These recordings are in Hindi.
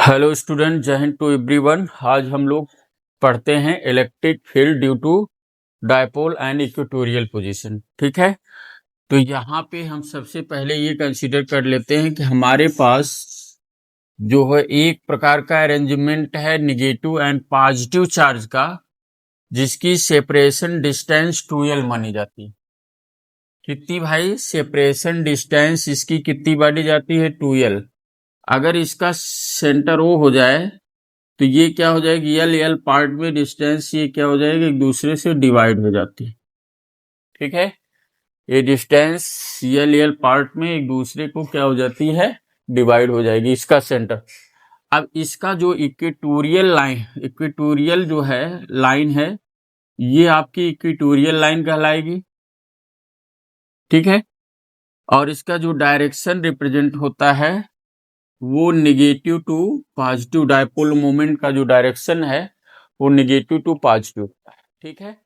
हेलो स्टूडेंट, जय हिंद टू एवरीवन। आज हम लोग पढ़ते हैं electric field due to dipole and equatorial position. ठीक है, तो यहाँ पे हम सबसे पहले ये कंसीडर कर लेते हैं कि हमारे पास जो है एक प्रकार का अरेंजमेंट है निगेटिव एंड पॉजिटिव चार्ज का, जिसकी सेपरेशन डिस्टेंस 2l मानी जाती है। कितनी भाई? सेपरेशन डिस्टेंस इसकी कितनी मानी जाती है? 2l। अगर इसका सेंटर O हो जाए तो ये क्या हो जाएगी? एल एल पार्ट में डिस्टेंस ये क्या हो जाएगी? एक दूसरे से डिवाइड हो जाती है। ठीक है, ये डिस्टेंस एल एल पार्ट में एक दूसरे को क्या हो जाती है? डिवाइड हो जाएगी, इसका सेंटर। अब इसका जो इक्वेटोरियल जो है लाइन है, ये आपकी इक्वेटोरियल लाइन कहलाएगी। ठीक है, और इसका जो डायरेक्शन रिप्रेजेंट होता है वो negative to positive, dipole moment का जो डायरेक्शन है वो निगेटिव टू पॉजिटिव होता है। ठीक है,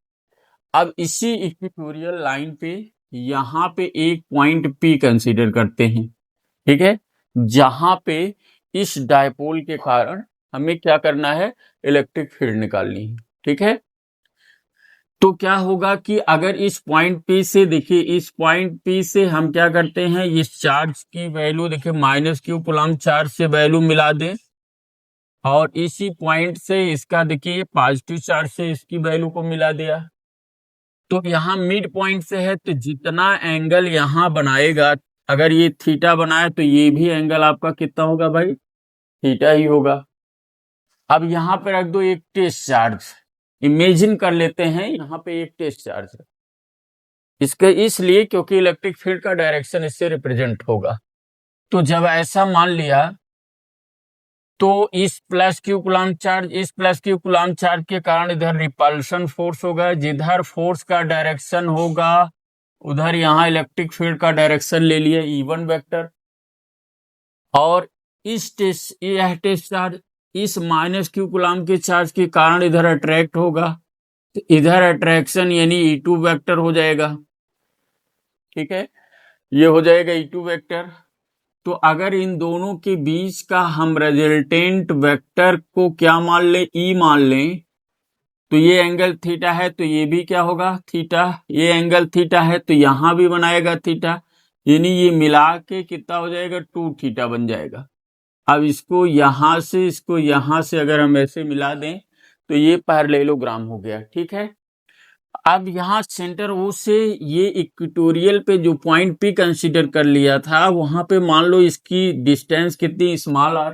अब इसी इक्वेटोरियल लाइन पे यहाँ पे एक पॉइंट P कंसीडर करते हैं। ठीक है, जहां पे इस डायपोल के कारण हमें क्या करना है? इलेक्ट्रिक फील्ड निकालनी है। ठीक है, तो क्या होगा कि अगर इस पॉइंट P से, देखिए इस पॉइंट P से हम क्या करते हैं, इस चार्ज की वैल्यू देखिए -q कूलम्ब चार्ज से वैल्यू मिला दें, और इसी पॉइंट से इसका देखिए पॉजिटिव चार्ज से इसकी वैल्यू को मिला दिया। तो यहाँ मिड पॉइंट से है, तो जितना एंगल यहाँ बनाएगा, अगर ये थीटा बनाए तो ये भी एंगल आपका कितना होगा भाई? थीटा ही होगा। अब यहाँ पे रख दो एक टेस्ट चार्ज, इमेजिन कर लेते हैं यहाँ पे एक टेस्ट चार्ज है, इसके इसलिए क्योंकि इलेक्ट्रिक फील्ड का डायरेक्शन इससे रिप्रेजेंट होगा। तो जब ऐसा मान लिया तो इस +q कूलम्ब चार्ज के कारण इधर रिपल्शन फोर्स होगा, जिधर फोर्स का डायरेक्शन होगा उधर यहाँ इलेक्ट्रिक फील्ड का डायरेक्शन ले लिए E1 वेक्टर, और यह टेस्ट चार्ज इस -q कूलम्ब के चार्ज के कारण इधर अट्रैक्ट होगा, तो इधर अट्रैक्शन यानी E2 वेक्टर हो जाएगा। ठीक है, ये हो जाएगा E2 वेक्टर। तो अगर इन दोनों के बीच का हम रिजल्टेंट वेक्टर को क्या मान लें? E मान लें, तो ये एंगल थीटा है, तो ये भी क्या होगा? थीटा। ये एंगल थीटा है तो यहां भी बनाएगा थीटा, यानी ये मिला के कितना हो जाएगा? 2 थीटा बन जाएगा। अब इसको यहां से अगर हम ऐसे मिला दें तो ये पैरेललोग्राम हो गया। ठीक है, अब यहाँ सेंटर O से ये इक्वेटोरियल पे जो पॉइंट P कंसीडर कर लिया था, वहां पे मान लो इसकी डिस्टेंस कितनी? स्मॉल r,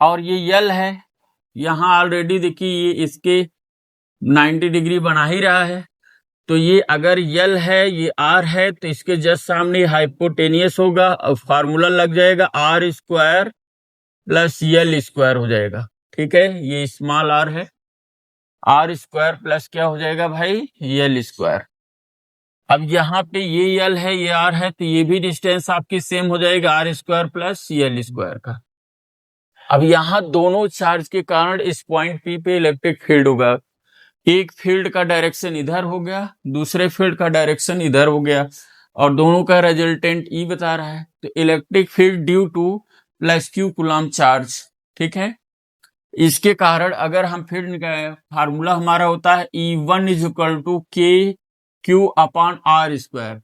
और ये L है। यहाँ ऑलरेडी देखिए ये इसके 90 डिग्री बना ही रहा है, तो ये अगर L है, ये R है, तो इसके जस्ट सामने हाइपोटेनियस होगा और फार्मूला लग जाएगा r² + L² हो जाएगा। ठीक है, ये स्मॉल r है, r² प्लस क्या हो जाएगा भाई? L²। अब यहाँ पे ये L है, ये R है, तो ये भी डिस्टेंस आपकी सेम हो जाएगा r² + L² का। अब यहाँ दोनों चार्ज के कारण इस पॉइंट P पे इलेक्ट्रिक फील्ड होगा। एक फील्ड का डायरेक्शन इधर हो गया, दूसरे फील्ड का डायरेक्शन इधर हो गया, और दोनों का रिजल्टेंट E बता रहा है। तो electric field due to +q coulomb charge. ठीक है, इसके कारण अगर हम फील्ड निकालें, फार्मूला हमारा होता है E1 = kq/r²।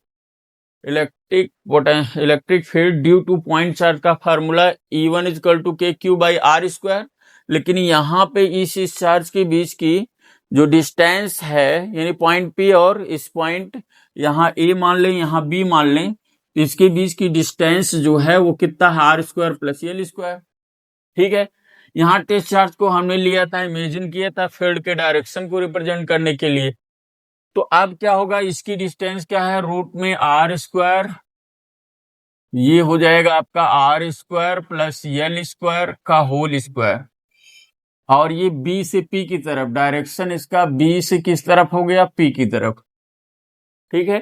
Electric field due two point charge का फार्मूला E1 = kq/r²। लेकिन यहाँ पे इस चार्ज के बीच की जो डिस्टेंस है, यानी पॉइंट P और इस पॉइंट, यहाँ A मान लें, यहाँ B मान लें, तो इसके बीच की डिस्टेंस जो है वो कितना है? r² + L²। ठीक है, यहाँ टेस्ट चार्ज को हमने लिया था, इमेजिन किया था फील्ड के डायरेक्शन को रिप्रेजेंट करने के लिए। तो अब क्या होगा? इसकी डिस्टेंस क्या है? रूट में r², ये हो जाएगा आपका r² + L² का होल स्क्वायर, और ये B से P की तरफ, डायरेक्शन इसका B से किस तरफ हो गया? P की तरफ। ठीक है,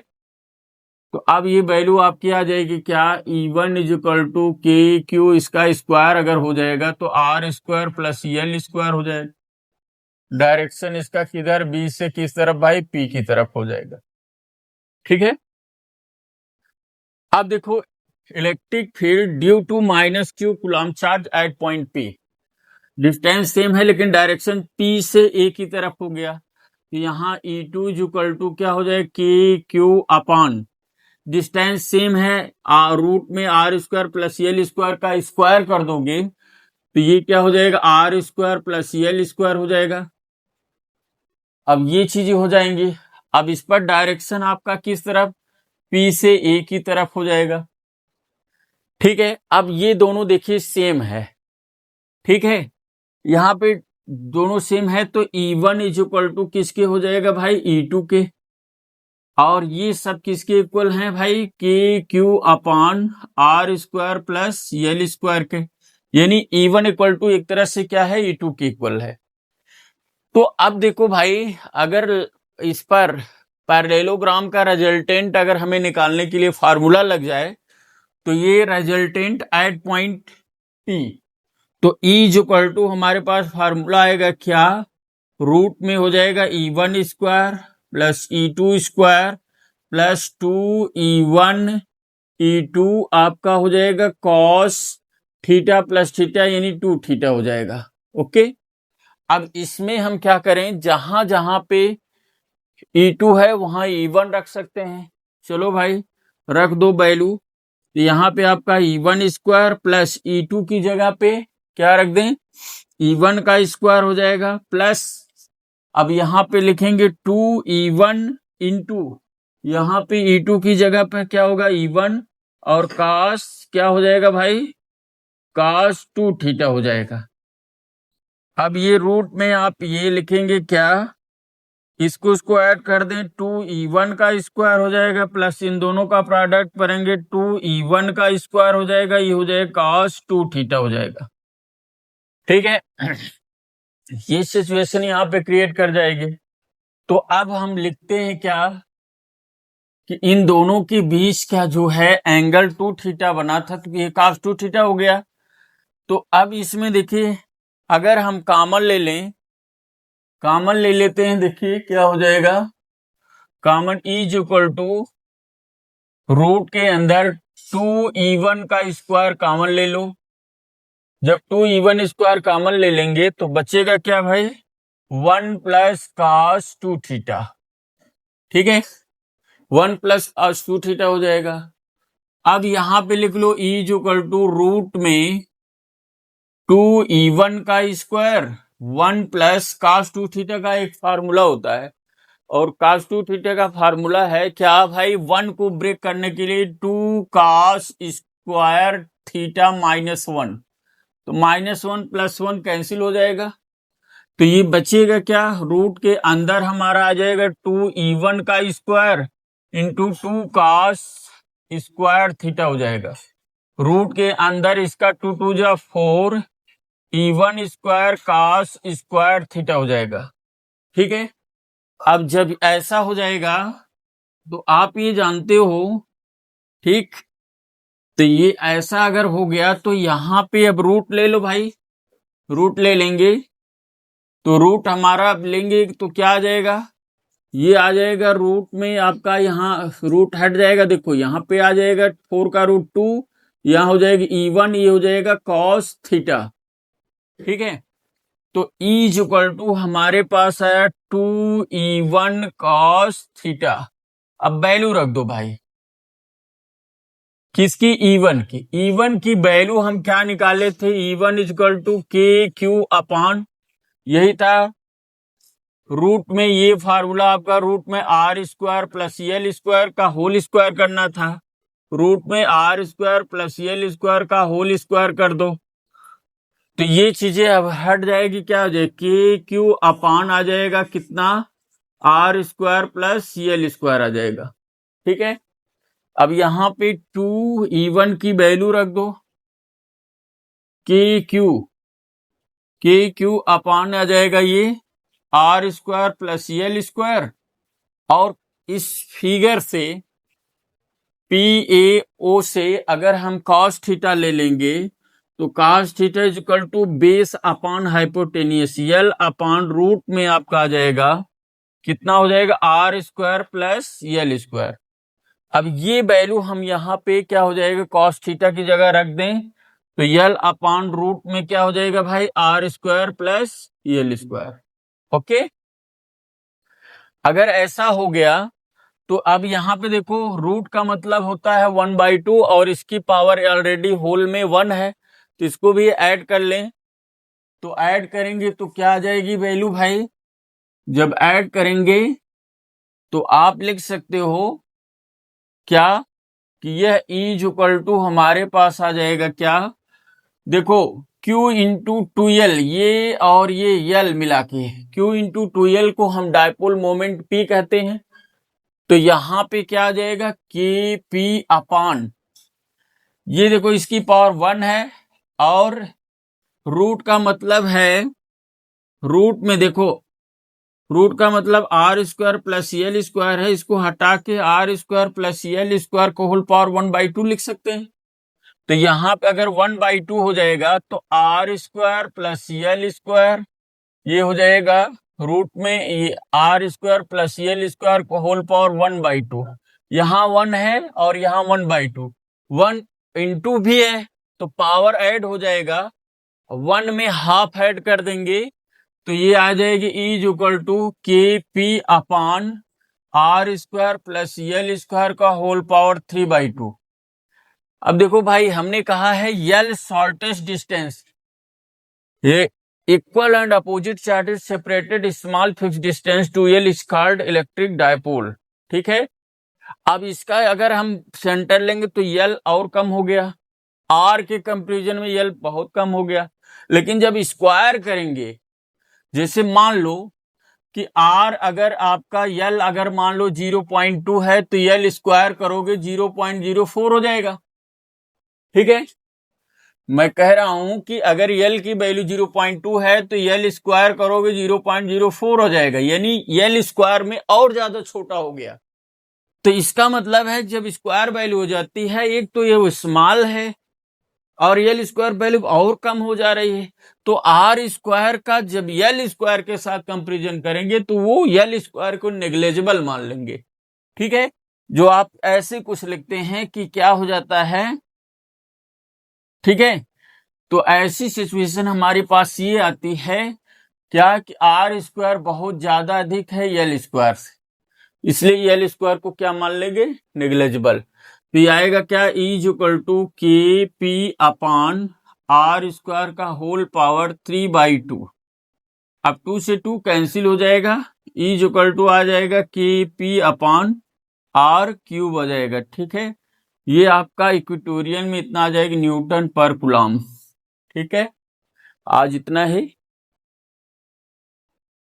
तो अब ये वैल्यू आपकी आ जाएगी क्या? E1 = kq, इसका स्क्वायर अगर हो जाएगा तो r² + L² हो जाएगा। डायरेक्शन इसका किधर? B से किस तरफ भाई? P की तरफ हो जाएगा। ठीक है, अब देखो electric field due to minus q coulomb charge at point P. Distance same है लेकिन डायरेक्शन पी से ए की तरफ हो गया, तो यहाँ E2 इक्वल टू क्या हो जाए, k q upon distance same है, रूट में r square plus L square का स्क्वायर कर दोगे तो ये क्या हो जाएगा, r square plus L square हो जाएगा। अब ये चीजें हो जाएंगी। अब इस पर डायरेक्शन आपका किस तरफ, पी से ए की तरफ हो जाएगा। ठीक है, अब ये दोनों देखिए सेम है, ठीक है, यहाँ पे दोनों सेम है तो E1 इज इक्वल टू किसके हो जाएगा भाई, E2 के, और ये सब किसके इक्वल हैं भाई, k q upon r square plus L square के, यानी E1 इक्वल टू एक तरह से क्या है, E2 के इक्वल है। तो अब देखो भाई, अगर इस पर पैरेललोग्राम का रिजल्टेंट अगर हमें निकालने के लिए फार्मूला लग जाए तो ये रिजल्टेंट एट पॉइंट P, तो E इक्वल टू हमारे पास फार्मूला आएगा क्या, रूट में हो जाएगा E1 square plus E2 square plus 2E1 E2 आपका हो जाएगा कॉस थीटा प्लस थीटा यानी 2 थीटा हो जाएगा। ओके, अब इसमें हम क्या करें, जहां जहां पे E2 है वहां E1 रख सकते हैं। चलो भाई रख दो वैल्यू, तो यहाँ पे आपका E1 स्क्वायर प्लस E2 की जगह पे क्या रख दें, E1 का स्क्वायर हो जाएगा प्लस, अब यहाँ पे लिखेंगे 2E1 इंटू, यहाँ पे E2 की जगह पे क्या होगा E1 और कास क्या हो जाएगा भाई, कास 2 थीटा हो जाएगा। अब ये रूट में आप ये लिखेंगे क्या, इसको ऐड कर दें, 2E1 का स्क्वायर हो जाएगा प्लस इन दोनों का प्रोडक्ट करेंगे 2E1 का स्क्वायर हो जाएगा, ये हो जाएगा cos 2 थीटा हो जाएगा। ठीक है, ये सिचुएशन यहाँ पे क्रिएट कर जाएगी। तो अब हम लिखते हैं क्या कि इन दोनों के बीच का जो है एंगल 2 थीटा बना था, तो ये cos 2 थीटा हो गया। तो अब इसमें देखिए अगर हम कॉमन ले लें, कॉमन ले लेते हैं, देखिए क्या हो जाएगा, common is equal to root के अंदर 2E1 का स्क्वायर कॉमन ले लो, जब 2E1 स्क्वायर कॉमन ले लेंगे तो बचेगा क्या भाई, 1 प्लस cos 2 थीटा। ठीक है, 1 प्लस cos 2 थीटा हो जाएगा। अब यहां पे लिख लो E is equal to root में 2E1 का स्क्वायर 1 प्लस cos 2 थीटा का एक फार्मूला होता है, और cos 2 थीटा का फार्मूला है क्या भाई, 1 को ब्रेक करने के लिए 2 cos स्क्वायर थीटा माइनस 1, तो -1 + 1 कैंसिल हो जाएगा, तो ये बचेगा क्या, रूट के अंदर हमारा आ जाएगा 2E1 का square into 2 cos square theta हो जाएगा, रूट के अंदर इसका 2 2 जा 4 E1 square cos square theta हो जाएगा। ठीक है, अब जब ऐसा हो जाएगा तो आप ये जानते हो, ठीक, तो ये ऐसा अगर हो गया तो यहां पे अब रूट ले लो भाई, रूट ले लेंगे, तो रूट हमारा अब लेंगे तो क्या आ जाएगा, ये आ जाएगा रूट में आपका, यहाँ रूट हट जाएगा, देखो यहाँ पे आ जाएगा 4 का रूट 2, यहाँ हो जाएगा E1, ये हो जाएगा cos थीटा। ठीक है, तो E इज इक्वल टू हमारे पास आया 2E1 cos थीटा। अब वैल्यू रख दो भाई, किसकी, E1 की, E1 की वैल्यू हम क्या निकाले थे, E1 is equal to k q upon, यही था रूट में, ये फार्मूला आपका रूट में r square plus L square का होल स्क्वायर करना था, रूट में r square plus L square का होल स्क्वायर कर दो, तो ये चीजें अब हट जाएगी, क्या हो जाएगी, के क्यू अपान आ जाएगा कितना, R square plus L square आ जाएगा। ठीक है, अब यहां पे 2E1 की वैल्यू रख दो, के क्यू अपान आ जाएगा ये r square plus L square, और इस फिगर से PAO से अगर हम cos थीटा ले लेंगे तो cos theta is equal to base upon hypotenuse, l upon root में आपका आ जाएगा कितना हो जाएगा, r square plus L square. अब ये वैल्यू हम यहाँ पे क्या हो जाएगा, कॉस थीटा की जगह रख दें तो यल अपॉन रूट में क्या हो जाएगा भाई, r square plus l square. Okay, अगर ऐसा हो गया तो अब यहाँ पे देखो रूट का मतलब होता है 1/2 और इसकी पावर ऑलरेडी होल में 1 है, तो इसको भी ऐड कर लें। तो ऐड करेंगे तो क्या आ जाएगी वैल्यू भाई, जब ऐड करेंगे तो आप लिख सकते हो क्या कि यह इज इक्वल टू हमारे पास आ जाएगा क्या, देखो Q इंटू 2L, ये और ये यल मिला के Q इंटू 2L को हम डायपोल मोमेंट P कहते हैं। तो यहां पे क्या आ जाएगा, के पी अपान, ये देखो इसकी पावर 1 है और रूट का मतलब है, रूट में देखो रूट का मतलब r square plus l square है, इसको हटा के r square plus l square को होल पावर 1/2 लिख सकते हैं। तो यहाँ पे अगर 1/2 हो जाएगा तो r square plus l square ये हो जाएगा रूट में ये r square plus l square को होल पावर 1/2, यहाँ 1 है और यहाँ 1/2, 1 इंटू भी है तो पावर ऐड हो जाएगा, 1 में हाफ ऐड कर देंगे तो ये आ जाएगी is equal to k p upon r square plus l square का होल पावर 3/2। अब देखो भाई हमने कहा है यल शॉर्टेस्ट डिस्टेंस, ये equal and opposite charges separated small fix distance to l is called electric dipole. ठीक है, अब इसका अगर हम सेंटर लेंगे तो यल और कम हो गया, आर के कंपैरिजन में यल बहुत कम हो गया। लेकिन जब स्क्वायर करेंगे, जैसे मान लो कि आर अगर आपका यल अगर मान लो 0.2 है तो यल स्क्वायर करोगे 0.04 हो जाएगा। ठीक है, मैं कह रहा हूं कि अगर यल की वैल्यू 0.2 है तो यल स्क्वायर करोगे 0.04 हो जाएगा, यानी यल स्क्वायर में और ज्यादा छोटा हो गया। तो इसका मतलब है जब स्क्वायर वैल्यू हो जाती है, एक तो ये स्मॉल है और यल स्क्वायर वैल्यू और कम हो जा रही है, तो आर स्क्वायर का जब यल स्क्वायर के साथ कंपैरिजन करेंगे तो वो यल स्क्वायर को नेग्लेजिबल मान लेंगे। ठीक है, जो आप ऐसे कुछ लिखते हैं कि क्या हो जाता है। ठीक है, तो ऐसी सिचुएशन हमारे पास ये आती है क्या कि आर स्क्वायर बहुत ज्यादा अधिक है यल स्क्वायर से, इसलिए यल स्क्वायर को क्या मान लेंगे, नेग्लेजिबल। तो ये आएगा क्या, is equal to k p upon r square का होल पावर 3/2। अब 2 से 2 कैंसिल हो जाएगा, इज इक्वल टू आ जाएगा के पी अपान आर क्यूब आ जाएगा। ठीक है, ये आपका इक्वेटोरियल में इतना आ जाएगा न्यूटन पर कूलम। ठीक है, आज इतना ही।